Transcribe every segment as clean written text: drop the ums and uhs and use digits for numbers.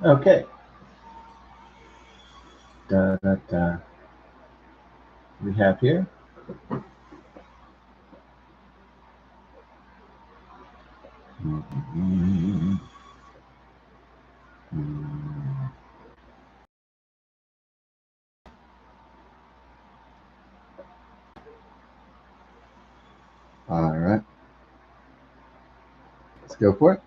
Okay. Da, da, da. We have here. All right. Let's go for it.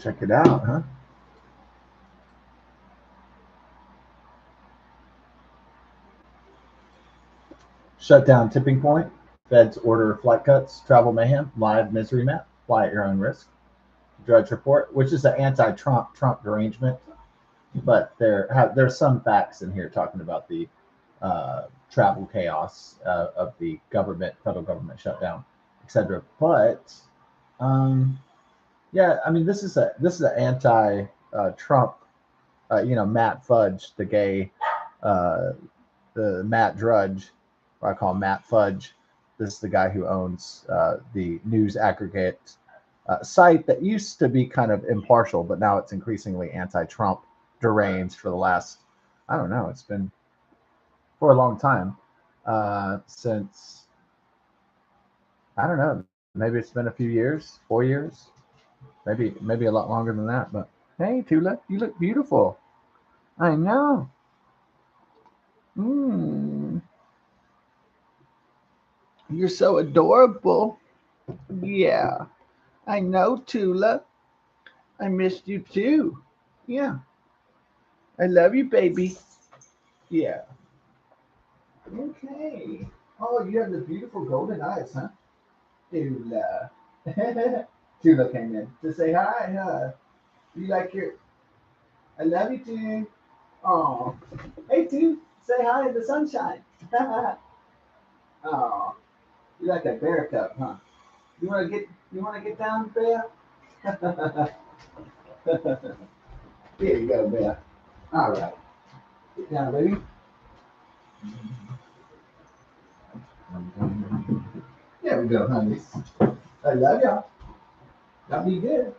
Check it out, huh? Shutdown tipping point. Feds order flight cuts. Travel mayhem. Live misery map. Fly at your own risk. Drudge report, which is an anti-Trump derangement, but there's some facts in here talking about the travel chaos of the federal government shutdown, etc. But um, yeah, I mean this is an anti-Trump. Matt Fudge, the gay, uh, the Matt Drudge, or I call him Matt Fudge. This is the guy who owns the news aggregate site that used to be kind of impartial, but now it's increasingly anti-Trump, deranged for the last, I don't know, it's been for a long time, since, I don't know, maybe it's been a few years, 4 years, maybe a lot longer than that. But hey, Tula, you look beautiful. I know. Mm, you're so adorable. Yeah, I know, Tula. I missed you too. Yeah, I love you, baby. Yeah. Okay. Oh, you have the beautiful golden eyes, huh? Tula. Tula came in to say hi, huh? You like your. I love you, too. Oh. Hey, too. Say hi in the sunshine. Oh. You like a bear cub, huh? You wanna get down, bear? Here you go, bear. All right. Get down, baby. There we go, honey. I love y'all. Y'all be good.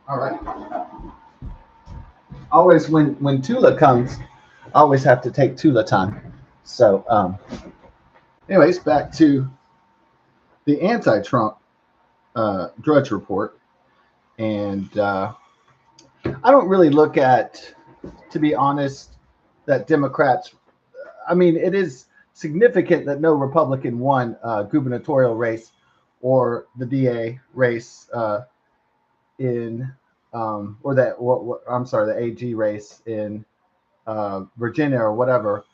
All right. Always when Tula comes, I always have to take Tula time. So, anyways, back to the anti-Trump Drudge Report, and I don't really look at, to be honest, that Democrats. I mean, it is significant that no Republican won gubernatorial race or the DA race in, or that I'm sorry, the AG race in Virginia or whatever,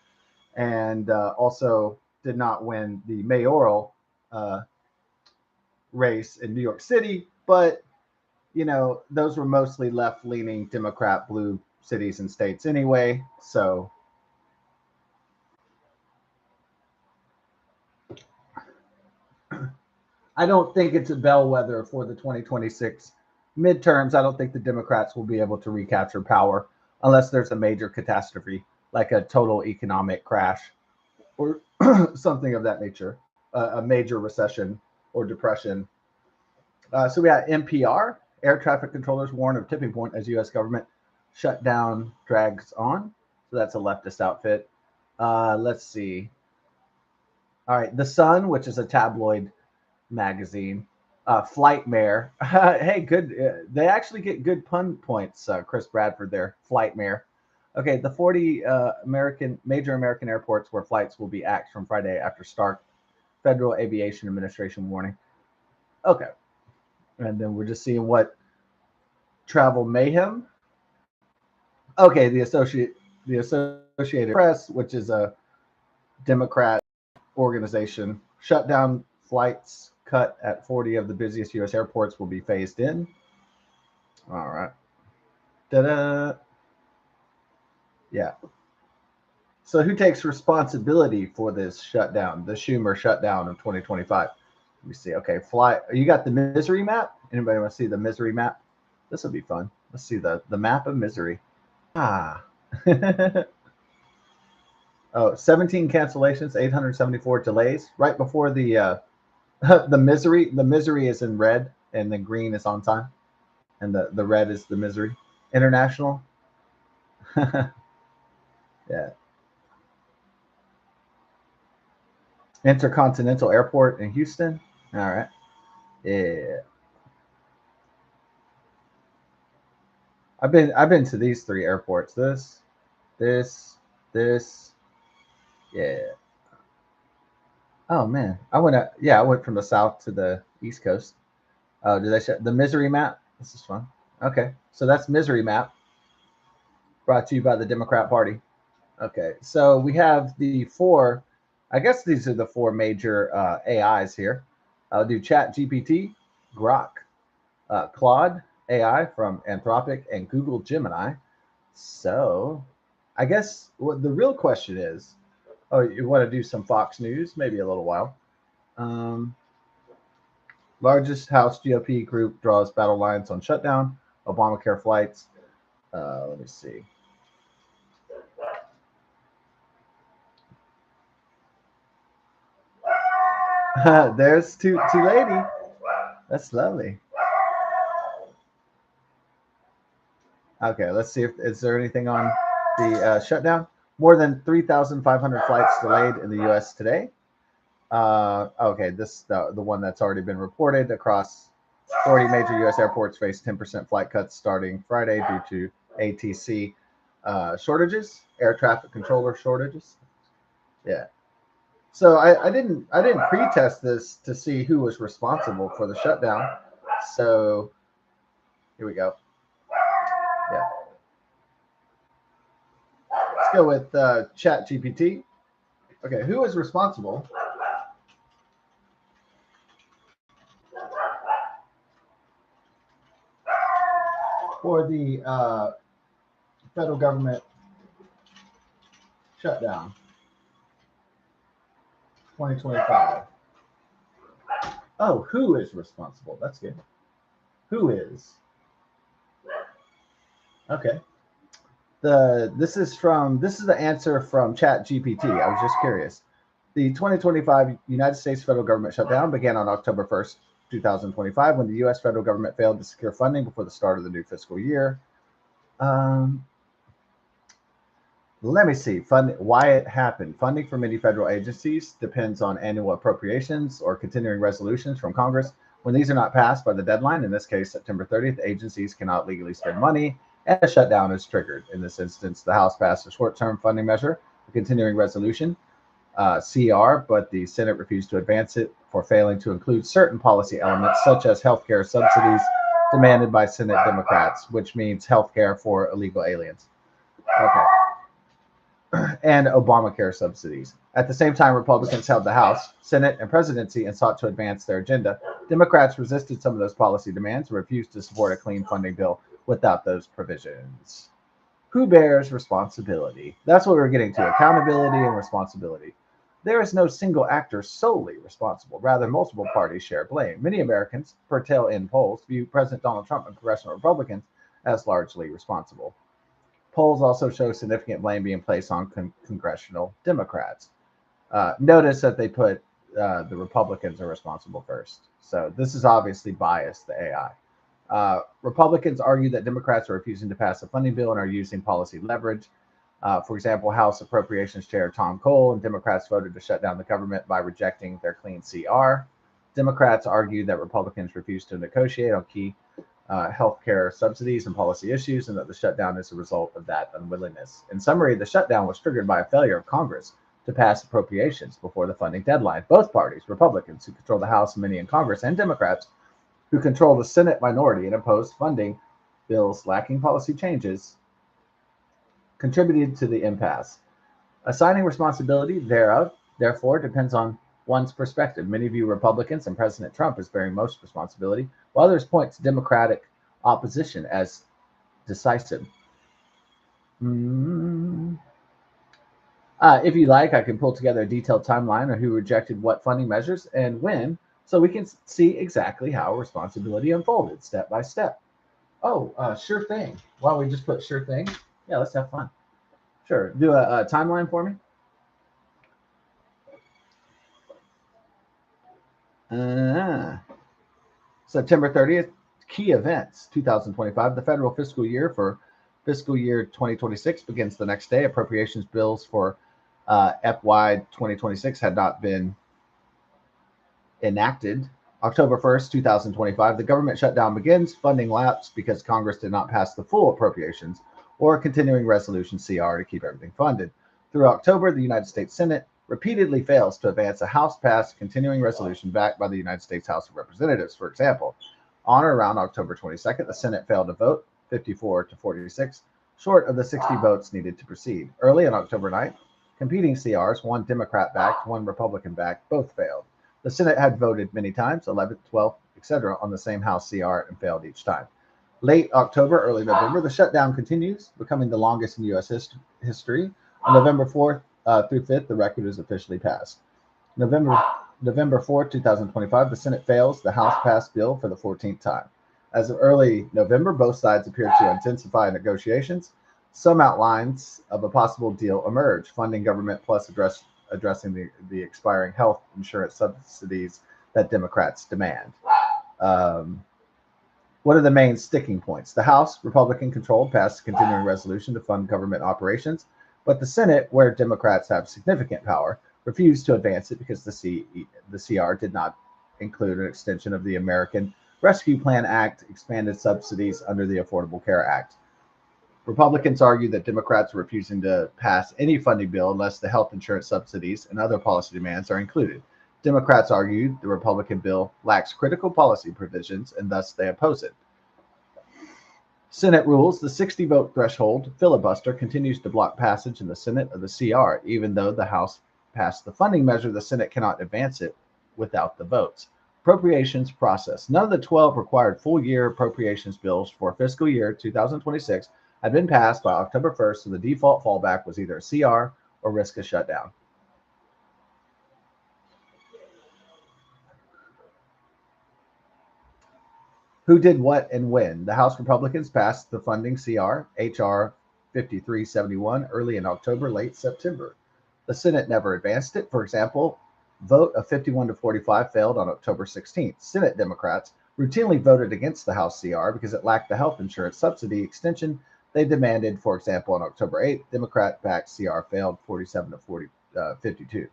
and also did not win the mayoral uh, race in New York City. But those were mostly left-leaning Democrat blue cities and states anyway. So I don't think it's a bellwether for the 2026 midterms. I don't think the Democrats will be able to recapture power unless there's a major catastrophe, like a total economic crash or something of that nature, a major recession or depression. So we got NPR. Air traffic controllers warn of tipping point as U.S. government shutdown drags on. So that's a leftist outfit. Let's see. All right, The Sun, which is a tabloid magazine. Flightmare. Hey, good. They actually get good pun points. Chris Bradford there. Flightmare. Okay, the 40 major American airports where flights will be axed from Friday after start. Federal Aviation Administration warning. Okay, and then we're just seeing what travel mayhem. Okay, the Associated Press, which is a Democrat organization, shut down flights cut at 40 of the busiest U.S. airports will be phased in. All right. Ta-da. Yeah. So who takes responsibility for this shutdown, the Schumer shutdown of 2025? Let me see. Okay, fly. You got the misery map? Anybody want to see the misery map? This will be fun. Let's see the map of misery. Ah. Oh, 17 cancellations, 874 delays. Right before the the misery. The misery is in red, and the green is on time, and the red is the misery. International. Yeah. Intercontinental Airport in Houston. All right. Yeah. I've been to these three airports. This, this. Yeah. Oh man, I went from the south to the east coast. Oh, did I show the misery map? This is fun. Okay, so that's misery map brought to you by the Democrat Party. Okay, so we have the four. I guess these are the four major AIs here. I'll do Chat GPT, Grok, Claude AI from Anthropic, and Google Gemini. So, I guess what the real question is, oh, you want to do some Fox News? Maybe a little while. Um, Largest House GOP group draws battle lines on shutdown, Obamacare flights. Let me see. There's two lady. That's lovely. Okay, let's see if is there anything on the shutdown. More than 3,500 flights delayed in the U.S. today. Okay, this the one that's already been reported across 40 major U.S. airports face 10% flight cuts starting Friday due to ATC shortages, air traffic controller shortages. Yeah. So I didn't pre-test this to see who was responsible for the shutdown. So here we go. Yeah. Let's go with Chat GPT. Okay, who is responsible for the federal government shutdown 2025? Oh, who is responsible? That's good. Who is? Okay. This is the answer from Chat GPT. I was just curious. The 2025 United States federal government shutdown began on October 1st, 2025, when the U.S. federal government failed to secure funding before the start of the new fiscal year. Um, Let me see. Why it happened. Funding for many federal agencies depends on annual appropriations or continuing resolutions from Congress. When these are not passed by the deadline, in this case September 30th, agencies cannot legally spend money, and a shutdown is triggered. In this instance, the House passed a short-term funding measure, a continuing resolution, CR, but the Senate refused to advance it for failing to include certain policy elements, such as healthcare subsidies demanded by Senate Democrats, which means healthcare for illegal aliens. Okay, and Obamacare subsidies. At the same time, Republicans held the House, Senate, and presidency and sought to advance their agenda. Democrats resisted some of those policy demands and refused to support a clean funding bill without those provisions. Who bears responsibility? That's what we're getting to, accountability and responsibility. There is no single actor solely responsible. Rather, multiple parties share blame. Many Americans, per tail-end polls, view President Donald Trump and congressional Republicans as largely responsible. Polls also show significant blame being placed on congressional Democrats. Notice that they put the Republicans are responsible first. So this is obviously biased, the AI. Republicans argue that Democrats are refusing to pass a funding bill and are using policy leverage. For example, House Appropriations Chair Tom Cole and Democrats voted to shut down the government by rejecting their clean CR. Democrats argue that Republicans refused to negotiate on key healthcare subsidies and policy issues, and that the shutdown is a result of that unwillingness. In summary, the shutdown was triggered by a failure of Congress to pass appropriations before the funding deadline. Both parties, Republicans, who control the House and many in Congress, and Democrats, who control the Senate minority and opposed funding bills lacking policy changes, contributed to the impasse. Assigning responsibility thereof, therefore, depends on one's perspective. Many view Republicans and President Trump as bearing most responsibility, while others point to Democratic opposition as decisive. Mm, If you like, I can pull together a detailed timeline on who rejected what funding measures and when, so we can see exactly how responsibility unfolded step by step. Oh, sure thing. Why don't we just put sure thing? Yeah, let's have fun. Sure. Do a timeline for me. Uh, September 30th, key events 2025. The federal fiscal year for fiscal year 2026 begins the next day. Appropriations bills for FY 2026 had not been enacted. October 1st, 2025, the government shutdown begins. Funding lapsed because Congress did not pass the full appropriations or continuing resolution CR to keep everything funded. Through October, the United States Senate repeatedly fails to advance a House passed continuing resolution backed by the United States House of Representatives. For example, on or around October 22nd, the Senate failed to vote 54 to 46, short of the 60 votes needed to proceed. Early on October 9th, competing CRs, one Democrat backed, one Republican backed, both failed. The Senate had voted many times, 11th, 12th, etc., on the same House CR and failed each time. Late October, early November, the shutdown continues, becoming the longest in U.S. history. On November 4th through 5th, the record is officially passed. November November 4th, 2025, the Senate fails the House passed bill for the 14th time. As of early November, both sides appear to intensify negotiations. Some outlines of a possible deal emerge, funding government plus addressing the expiring health insurance subsidies that Democrats demand. Um, what are the main sticking points? The House, Republican controlled, passed a continuing resolution to fund government operations, but the Senate, where Democrats have significant power, refused to advance it because the CR did not include an extension of the American Rescue Plan Act, expanded subsidies under the Affordable Care Act. Republicans argue that Democrats are refusing to pass any funding bill unless the health insurance subsidies and other policy demands are included. Democrats argue the Republican bill lacks critical policy provisions and thus they oppose it. Senate rules the 60 vote threshold filibuster continues to block passage in the Senate of the CR. Even though the House passed the funding measure, the Senate cannot advance it without the votes. Appropriations process. None of the 12 required full year appropriations bills for fiscal year 2026 had been passed by October 1st, so the default fallback was either a CR or risk a shutdown. Who did what and when? The House Republicans passed the funding CR, H.R. 5371, early in October, late September. The Senate never advanced it. For example, vote of 51 to 45 failed on October 16th. Senate Democrats routinely voted against the House CR because it lacked the health insurance subsidy extension they demanded. For example, on October 8th, Democrat-backed CR failed 47 to 52.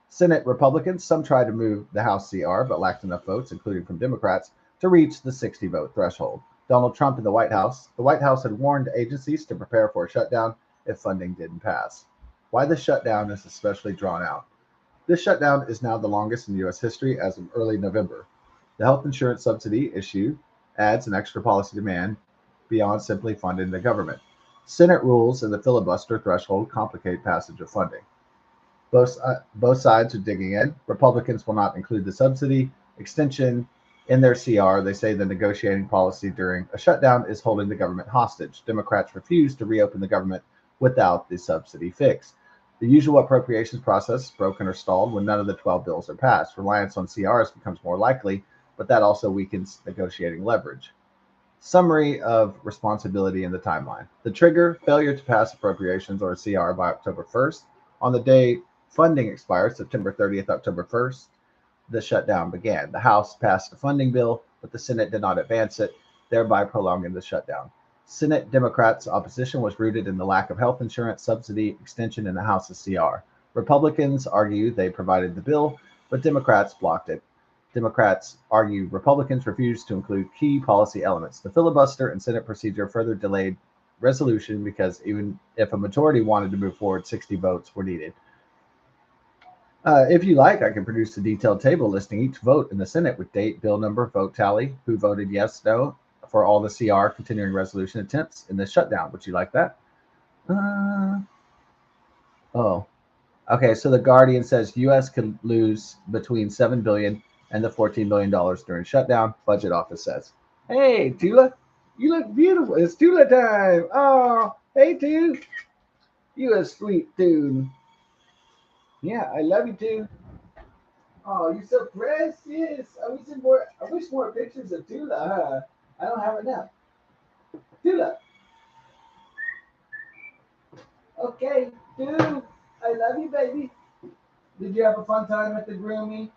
Senate Republicans, some tried to move the House CR, but lacked enough votes, including from Democrats, to reach the 60 vote threshold. Donald Trump and the White House had warned agencies to prepare for a shutdown if funding didn't pass. Why the shutdown is especially drawn out. This shutdown is now the longest in U.S. history as of early November. The health insurance subsidy issue adds an extra policy demand beyond simply funding the government. Senate rules and the filibuster threshold complicate passage of funding. Both sides are digging in. Republicans will not include the subsidy extension in their CR. They say the negotiating policy during a shutdown is holding the government hostage. Democrats refuse to reopen the government without the subsidy fix. The usual appropriations process is broken or stalled when none of the 12 bills are passed. Reliance on CRs becomes more likely, but that also weakens negotiating leverage. Summary of responsibility in the timeline. The trigger, failure to pass appropriations or a CR by October 1st. On the day funding expired, September 30th, October 1st, the shutdown began. The House passed a funding bill, but the Senate did not advance it, thereby prolonging the shutdown. Senate Democrats' opposition was rooted in the lack of health insurance subsidy extension in the House's CR. Republicans argue they provided the bill, but Democrats blocked it. Democrats argue Republicans refused to include key policy elements. The filibuster and Senate procedure further delayed resolution because even if a majority wanted to move forward, 60 votes were needed. If you like, I can produce a detailed table listing each vote in the Senate with date, bill number, vote tally, who voted yes, no for all the CR continuing resolution attempts in this shutdown. Would you like that? Uh, oh, okay. So the Guardian says U.S. could lose between $7 billion and the $14 billion during shutdown. Budget office says, "Hey, Tula, you look beautiful. It's Tula time. Oh, hey, Tula, you a sweet dude." Yeah, I love you too. Oh, you're so precious. I wish more pictures of Tula. Huh? I don't have enough. Tula. Okay, dude. I love you, baby. Did you have a fun time at the grooming?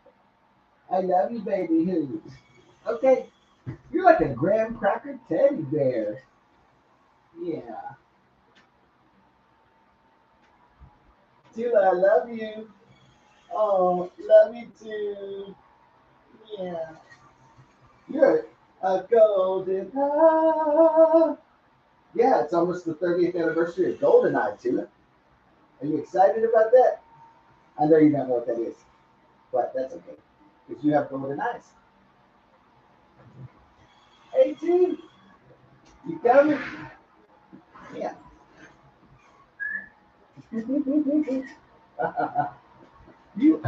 I love you, baby. Who? Okay. You're like a graham cracker teddy bear. Yeah. Tula, I love you. Oh, love you too. Yeah. You're a golden eye. Yeah, it's almost the 30th anniversary of GoldenEye, Tula. Are you excited about that? I know you don't know what that is, but that's okay. Because you have golden eyes. Hey, dude, you coming? Yeah. you you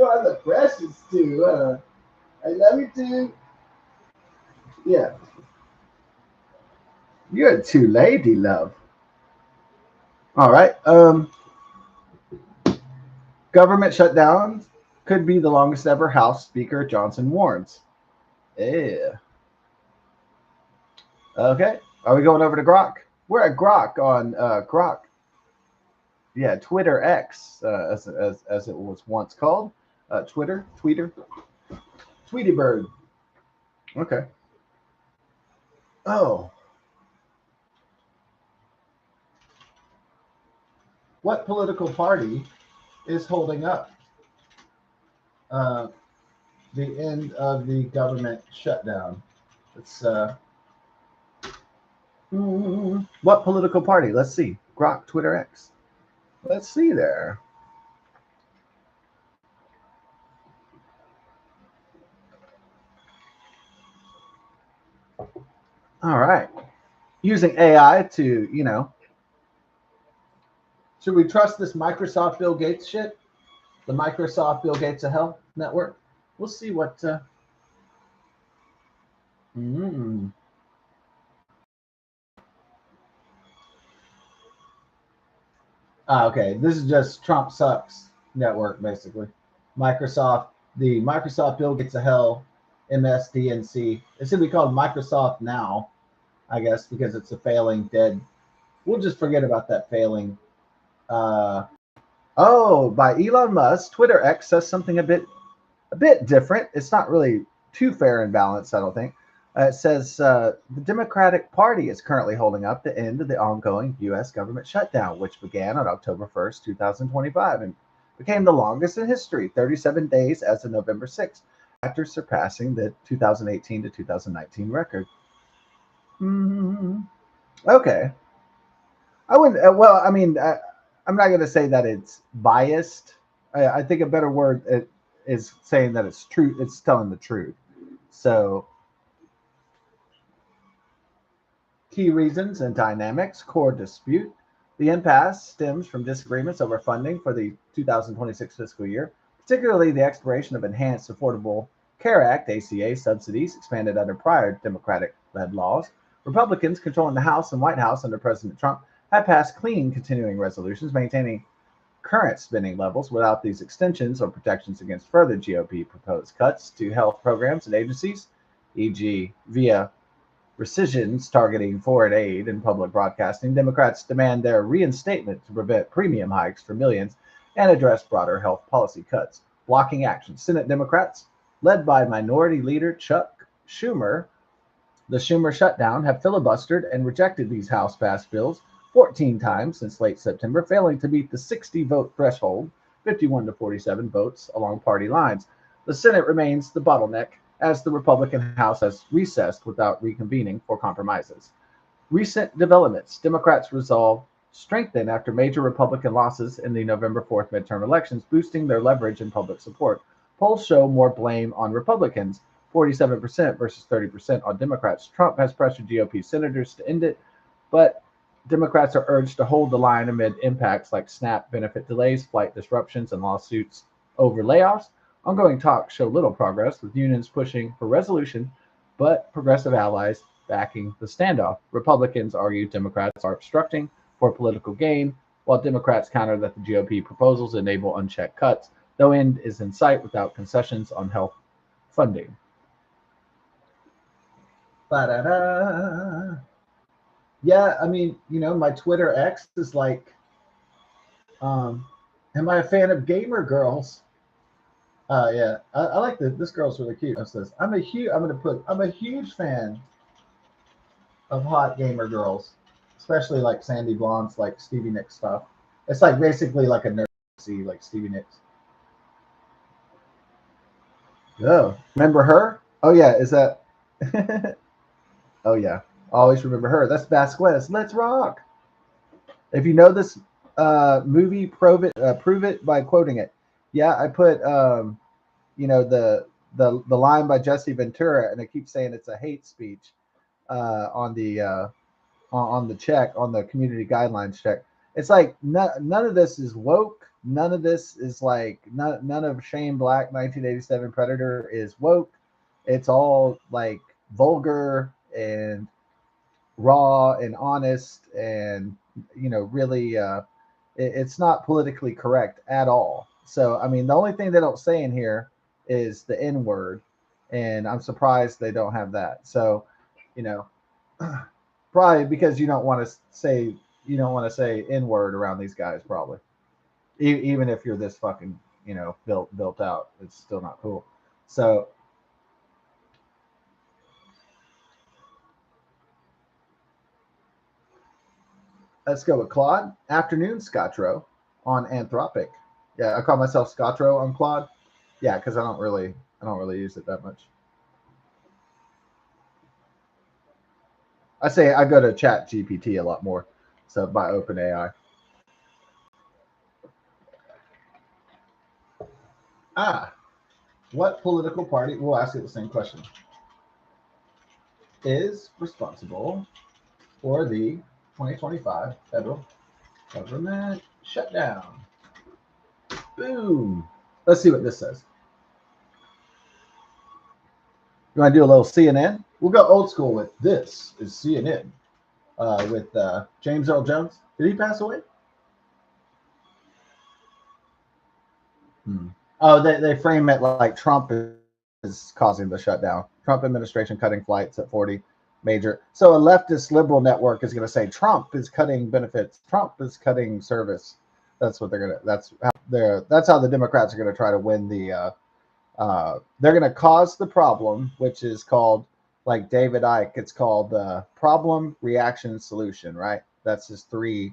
are the precious too. I love you too. Yeah. You're too lady, love. All right. Government shutdown could be the longest ever, House Speaker Johnson warns. Yeah. Okay. Are we going over to Grok? We're at Grok on Grok. Yeah, Twitter X, as it was once called. Tweety Bird. Okay. Oh, what political party is holding up uh, the end of the government shutdown? It's what political party? Let's see. Grok Twitter X. Let's see there. All right. Using AI to, should we trust this Microsoft Bill Gates shit? The Microsoft Bill Gates of Hell network? We'll see what. Mm, okay. This is just Trump sucks network, basically. Microsoft, the Microsoft Bill Gates of Hell, MSDNC. It should be called Microsoft Now, I guess, because it's a failing dead. We'll just forget about that failing. Uh, oh, by Elon Musk, Twitter X says something a bit different. It's not really too fair and balanced, I don't think. It says the Democratic Party is currently holding up the end of the ongoing U.S. government shutdown, which began on October 1st, 2025, and became the longest in history, 37 days as of November 6th, after surpassing the 2018 to 2019 record. Mm, okay. I wouldn't, well, I mean, I'm not going to say that it's biased. I think a better word is saying that it's true. It's telling the truth. So, key reasons and dynamics, core dispute. The impasse stems from disagreements over funding for the 2026 fiscal year, particularly the expiration of Enhanced Affordable Care Act (ACA) subsidies expanded under prior Democratic led laws. Republicans controlling the House and White House under President Trump have passed clean continuing resolutions maintaining current spending levels without these extensions or protections against further GOP proposed cuts to health programs and agencies, e.g., via rescissions targeting foreign aid and public broadcasting. Democrats demand their reinstatement to prevent premium hikes for millions and address broader health policy cuts. Blocking action. Senate Democrats, led by Minority Leader Chuck Schumer, the Schumer Shutdown, have filibustered and rejected these House passed bills 14 times since late September, failing to meet the 60 vote threshold, 51 to 47 votes along party lines. The Senate remains the bottleneck as the Republican House has recessed without reconvening for compromises. Recent developments. Democrats' resolve strengthened after major Republican losses in the November 4th midterm elections, boosting their leverage and public support. Polls show more blame on Republicans, 47% versus 30% on Democrats. Trump has pressured GOP senators to end it, but Democrats are urged to hold the line amid impacts like SNAP benefit delays, flight disruptions, and lawsuits over layoffs. Ongoing talks show little progress, with unions pushing for resolution, but progressive allies backing the standoff. Republicans argue Democrats are obstructing for political gain, while Democrats counter that the GOP proposals enable unchecked cuts. No end is in sight without concessions on health funding. Ba-da-da. Yeah, I mean, my Twitter X is like, am I a fan of gamer girls? Yeah, I like this girl's really cute. It says, I'm a huge fan of hot gamer girls, especially like Sandy Blondes, like Stevie Nicks stuff. It's like basically like a nerd, like Stevie Nicks. Oh, remember her? Oh yeah, is that? Oh yeah, always remember her. That's Vasquez. Let's rock. If you know this movie, prove it by quoting it. Yeah, I put the line by Jesse Ventura, and I keep saying it's a hate speech on the check, on the community guidelines check. It's like none of this is woke. None of this is like none of Shane Black 1987 Predator is woke. It's all like vulgar and raw and honest, and really it's not politically correct at all. So I mean, the only thing they don't say in here is the N word, and I'm surprised they don't have that. So you know probably because you don't want to say N word around these guys, probably. Even if you're this fucking built out, it's still not cool. So let's go with Claude. Afternoon, Scotro on Anthropic. Yeah, I call myself Scotro on Claude. Yeah, because I don't really use it that much. I say I go to Chat GPT a lot more. So by OpenAI. Ah, what political party? We'll ask you the same question. Is responsible for the 2025 federal government shutdown? Boom. Let's see what this says. You want to do a little CNN? We'll go old school with this is CNN with James Earl Jones. Did he pass away? Oh, they frame it like Trump is causing the shutdown. Trump administration cutting flights at 40 major. So a leftist liberal network is going to say Trump is cutting benefits. Trump is cutting service. That's what they're going to. That's how the Democrats are going to try to win the. They're going to cause the problem, which is called, like David Icke, it's called problem, reaction, solution. Right. That's his three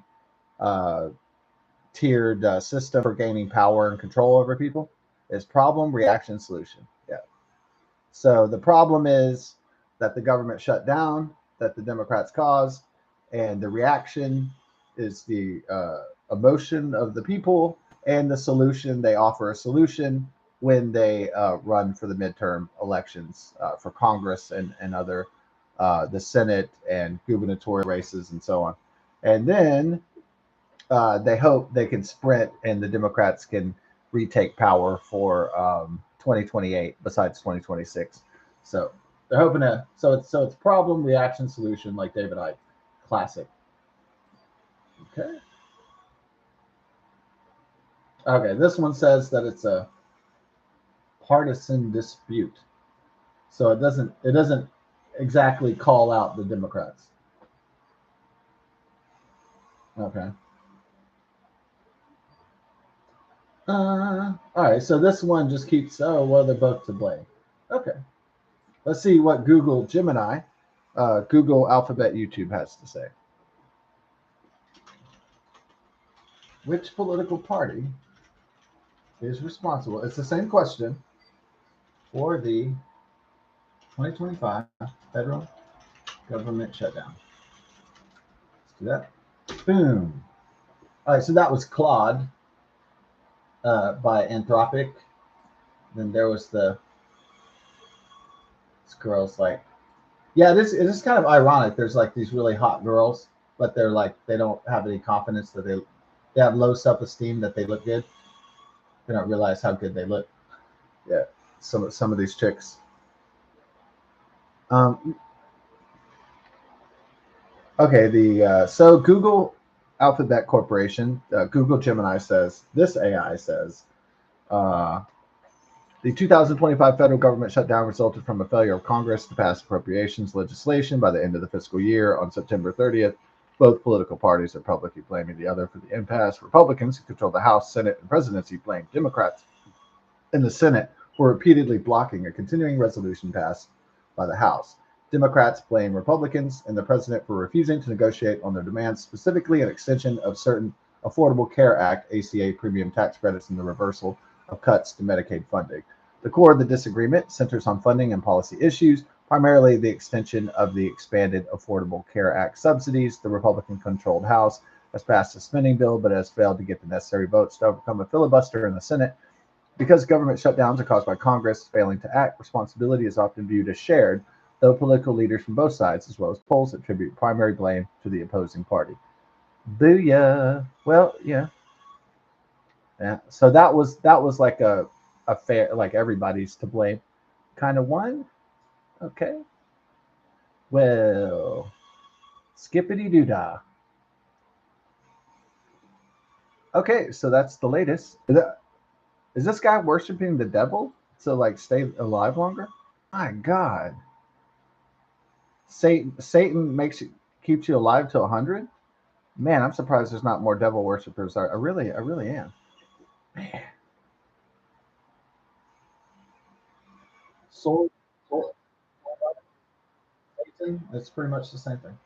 tiered system for gaining power and control over people. Is problem, reaction, solution. Yeah. So the problem is that the government shut down, that the Democrats caused, and the reaction is the emotion of the people, and the solution, they offer a solution when they run for the midterm elections for Congress and other the Senate and gubernatorial races and so on. And then they hope they can sprint and the Democrats can retake power for 2028 besides 2026. So they're hoping to. So it's problem, reaction, solution, like David Icke, classic. Okay. Okay. This one says that it's a partisan dispute. So it doesn't exactly call out the Democrats. Okay. All right. So this one just keeps. Oh well, they're both to blame. Okay. Let's see what Google Gemini, Google Alphabet YouTube has to say. Which political party is responsible? It's the same question for the 2025 federal government shutdown. Let's do that. Boom. All right, so that was Claude by Anthropic. Then there was this girl's like, yeah, this is kind of ironic. There's like these really hot girls, but they're like they don't have any confidence that they have low self-esteem that they look good. They don't realize how good they look. Yeah, some of these chicks. Um, okay, the so Google Alphabet Corporation, Google Gemini says, this AI says, uh, the 2025 federal government shutdown resulted from a failure of Congress to pass appropriations legislation by the end of the fiscal year. On September 30th, both political parties are publicly blaming the other for the impasse. Republicans, who control the House, Senate, and presidency, blame Democrats in the Senate for repeatedly blocking a continuing resolution passed by the House. Democrats blame Republicans and the president for refusing to negotiate on their demands, specifically an extension of certain Affordable Care Act (ACA) premium tax credits and the reversal of cuts to Medicaid funding. The core of the disagreement centers on funding and policy issues, primarily the extension of the expanded Affordable Care Act subsidies. The Republican controlled House has passed a spending bill but has failed to get the necessary votes to overcome a filibuster in the Senate. Because government shutdowns are caused by Congress failing to act, responsibility is often viewed as shared, though political leaders from both sides, as well as polls, attribute primary blame to the opposing party. Booyah! Well, yeah, yeah. So that was like a fair, like everybody's to blame kind of one. Okay. Well, skippity doo dah. Okay, so that's the latest. Is this guy worshiping the devil to like stay alive longer? My God. Satan makes you keeps you alive to 100. Man, I'm surprised there's not more devil worshippers. I really am. Man, soul, soul Satan, it's pretty much the same thing.